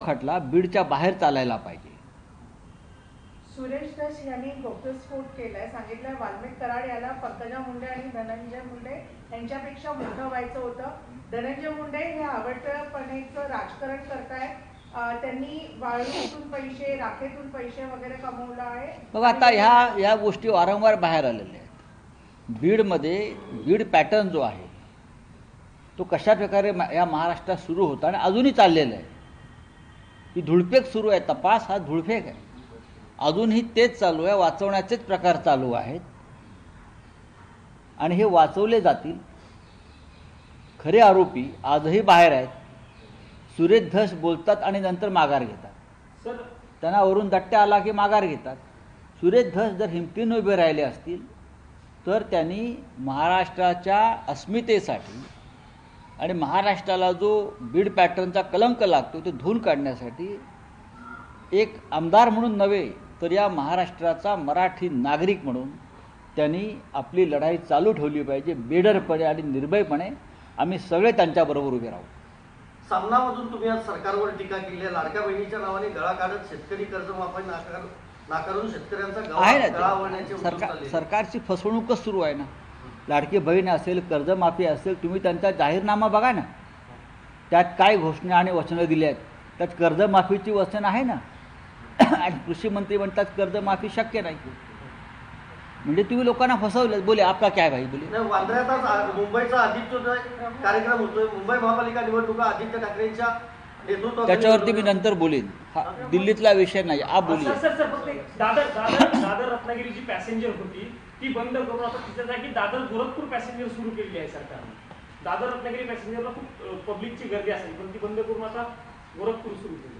खटला बीडच्या बाहेर चालायला पाहिजे. सुरेश धस यांनी गौप्यस्फोट केलाय. सांगितलं वाल्मिक कराड याला पंकजा मुंडे आणि धनंजय मुंडे यांच्यापेक्षा मोठं व्हायचं होतं. धनंजय मुंडे हे आवडतेपणेचं राजकारण करतायत. त्यांनी वाळूतून पैसे, राखेतून पैसे वगैरे कमवलं आहे. बघ आता ह्या गोष्टी वारंवार बाहेर आलेल्या आहेत. बीडमध्ये बीड पॅटर्न जो आहे तो कशा प्रकारे या महाराष्ट्रात सुरू होता आणि अजूनही चाललेला आहे. ही धुळफेक सुरू आहे. तपास हा धुळफेक आहे. अजूनही तेच चालू आहे. वाचवण्याचेच प्रकार चालू आहेत आणि हे वाचवले जातील. खरे आरोपी आजही बाहेर आहेत. सुरेश धस बोलतात आणि नंतर माघार घेतात. त्यांना वरून दट्ट्या आला की माघार घेतात. सुरेश धस जर हिमतीने उभे राहिले असतील तर त्यांनी महाराष्ट्राच्या अस्मितेसाठी आणि महाराष्ट्राला जो बीड पॅटर्नचा कलंक लागतो तो धुवून काढण्यासाठी एक आमदार म्हणून नव्हे तर या महाराष्ट्राचा मराठी नागरिक म्हणून त्यांनी आपली लढाई चालू ठेवली पाहिजे. बेडरपणे आणि निर्भयपणे आम्ही सगळे त्यांच्याबरोबर उभे राहू. सामनामधून तुम्ही आज सरकारवर टीका केली आहे. लाडक्या बहिणीच्या नावाने गळा काढत शेतकरी कर्जमाफी नाकारून शेतकऱ्यांचा आहे ना. सरकारची फसवणूकच सुरू आहे ना. लाडकी बहीण असेल, कर्जमाफी असेल, तुम्ही त्यांचा जाहीरनामा बघा ना. त्यात काय घोषणा आणि वचनं दिली आहेत. त्यात कर्जमाफीची वचन आहे ना. आणि कृषी मंत्री म्हणतात कर्जमाफी शक्य नाही. म्हणजे तुम्ही लोकांना फसवलं. बोले आपका क्या भाई बोले. वांद्र्यात मुंबईचा आदित्य कार्यक्रम होतोय. मुंबई महापालिका निवडणुका आदित्य ठाकरेंच्या नेतृत्वात. त्याच्यावरती मी नंतर बोलेन. हा दिल्लीतला विषय नाही. आप बोलिए. दादर रत्नागिरी जी पॅसेंजर होती ती बंद करून आता तिच्या जागी दादर गोरखपूर पॅसेंजर सुरू केली आहे सरकारने. दादर रत्नागिरी पॅसेंजरला खूप पब्लिकची गर्दी असेल पण ती बंद करून आता गोरखपूर सुरू केली.